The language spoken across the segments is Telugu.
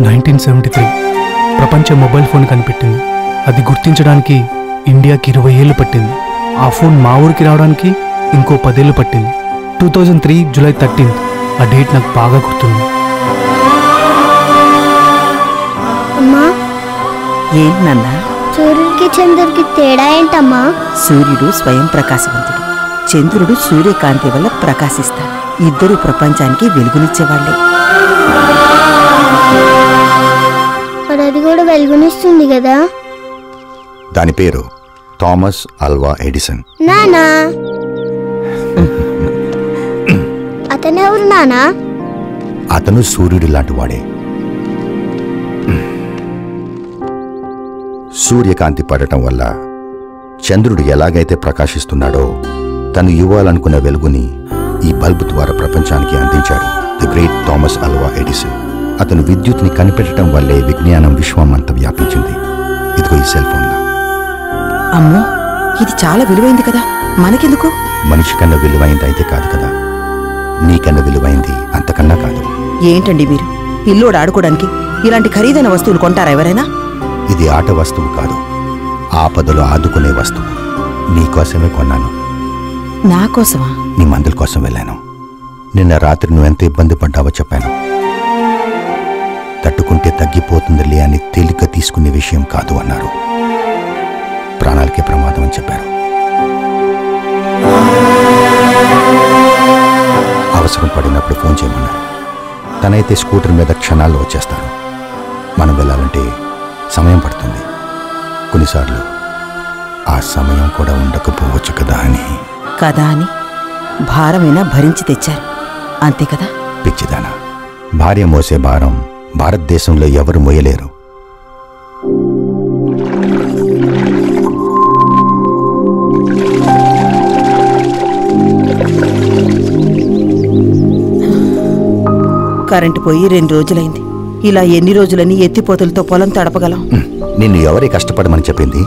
1973 ప్రపంచ మొబైల్ ఫోన్ కనిపెట్టింది. అది గుర్తించడానికి ఇండియాకి 20 ఏళ్ళు పట్టింది. ఆ ఫోన్ మా ఊరికి రావడానికి ఇంకో 10 ఏళ్ళు పట్టింది. 2003 జూలై 13 ఆ డేట్ నాకు బాగా గుర్తుంది. అమ్మా, ఏంటన్నా? సూర్యుడికి చంద్రుడికి తేడా ఏంటమ్మా? సూర్యుడు స్వయం ప్రకాశవంతుడు, చంద్రుడు సూర్యకాంతి వల్ల ప్రకాశిస్తాడు. ఇద్దరు ప్రపంచానికి వెలుగునిచ్చేవాళ్లే. మరి అది కూడా వెలుగునిస్తుంది కదా? దాని పేరు థామస్ ఆల్వా ఎడిసన్. నానా, అతనెవరు నానా? అతను సూర్యుడి లాంటి వాడే. సూర్యకాంతి పడటం వల్ల చంద్రుడు ఎలాగైతే ప్రకాశిస్తున్నాడో తను ఇవ్వాలనుకున్న వెలుగుని ఈ బల్బు ద్వారా ప్రపంచానికి అందించాడు the great Thomas Alva Edison. అతను విద్యుత్ని కనిపెట్టడం వల్లే విజ్ఞానం విశ్వం అంతా వ్యాపించింది. ఇదిగో ఈ సెల్ ఫోన్. అమ్మో, ఇది చాలా విలువైంది కదా, మనకెందుకు? మనిషి కన్నా విలువైంది అయితే కాదు కదా, నీకన్నా విలువైంది అంతకన్నా కాదు. ఏంటండి మీరు, పిల్లోడు ఆడుకోవడానికి ఇలాంటి ఖరీదైన వస్తువులు కొంటారా ఎవరైనా? ఇది ఆట వస్తువు కాదు, ఆపదలో ఆదుకునే వస్తువు. నీకోసమే కొన్నాను. నా కోసమా? నీ మందుల కోసం వెళ్ళాను. నిన్న రాత్రి నువ్వెంత ఇబ్బంది పడ్డావో చెప్పాను. తట్టుకుంటే తగ్గిపోతుందిలే అని తేలిక తీసుకునే విషయం కాదు అన్నారు. ప్రాణాలకే ప్రమాదం అని చెప్పారు. అవసరం పడినప్పుడు ఫోన్ చేయమన్నారు. తనైతే స్కూటర్ మీద క్షణాల్లో వచ్చేస్తారు. మనం వెళ్ళాలంటే సమయం పడుతుంది. కొన్నిసార్లు ఆ సమయం కూడా ఉండకపోవచ్చు కదా అని భారమైనా భరించి తెచ్చారు, అంతే కదా? పిచ్చిదానా, భార్య మోసే భారం భారతదేశంలో ఎవరు మోయలేరు. కరెంటు పోయి 2 రోజులైంది. ఇలా ఎన్ని రోజులని ఎత్తిపోతులతో పొలం తడపగలం? నిన్ను ఎవరి కష్టపడమని చెప్పింది?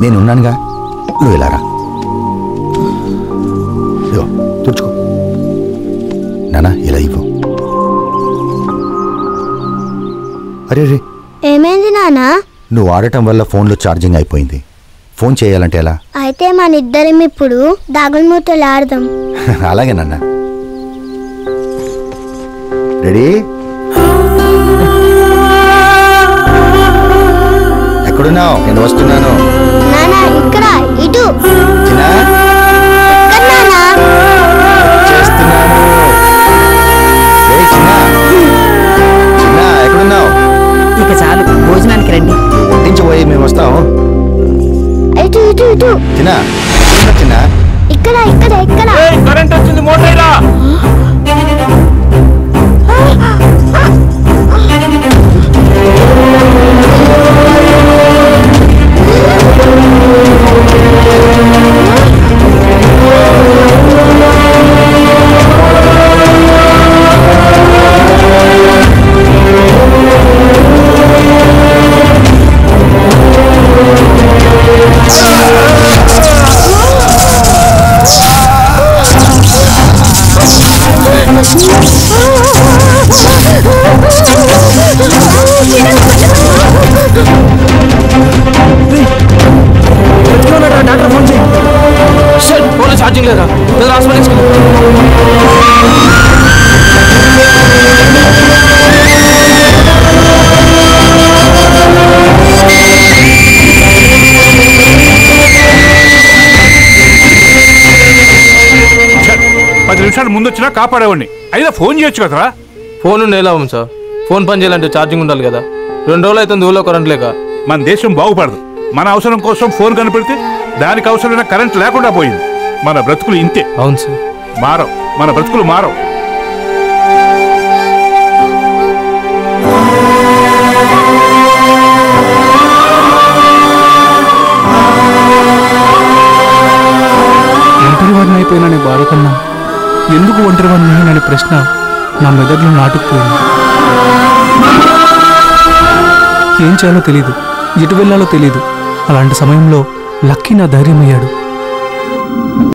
నేనున్నానుగా. నువ్వు ఇలా రా. తుడుచుకో నానా, ఇలా ఇవ్వు. అరే రే, ఏమైంది నానా? నువ్వు ఆడటం వల్ల ఫోన్లో ఛార్జింగ్ అయిపోయింది. ఫోన్ చేయాలంటే ఎలా? అయితే మన ఇద్దరం ఇప్పుడు దాగుడుమూతలు ఆడదాం. అలాగే నాన్న. రెడీ? ఎక్కడున్నావు? నేను వస్తున్నాను. నానా, ఇక్కడ ఇటు. చిన్నా, చేస్తున్నాను. చిన్నా, ఎక్కడున్నావు? ఇక చాలు, భోజనానికి రండి. వడ్డించబోయి మేము వస్తాం. ఇటు ఇటు ఇటు. చిన్నా, చిన్నా, ఇక్కడ ఇక్కడ ఇక్కడ. కరెంట్ వచ్చింది, మోటార్. ఛార్జింగ్ లేదా? పది నిమిషాలు ముందు వచ్చినా కాపాడేవాడిని. అయినా ఫోన్ చేయొచ్చు కదరా. Phone నేలాం sir. ఫోన్ పని చేయాలంటే ఛార్జింగ్ ఉండాలి కదా. 2 రోజులు అవుతుంది ఊళ్ళో కరెంట్ లేక. మన దేశం బాగుపడదు. మన అవసరం కోసం ఫోన్ కనిపెడితే దానికి అవసరమైన కరెంట్ లేకుండా పోయింది. మన బ్రతుకులు ఇంతే. అవును సార్. మారవు, మన బ్రతుకులు మారవు. ఒంటరివాడిని అయిపోయిననే బాధ కన్నా ఎందుకు ఒంటరివాడిని అనే ప్రశ్న నా మెదడులో నాటుకుపోయింది. ఏం చేయాలో తెలీదు, ఎటు వెళ్ళాలో తెలీదు. అలాంటి సమయంలో లక్కీ నా ధైర్యం అయ్యాడు.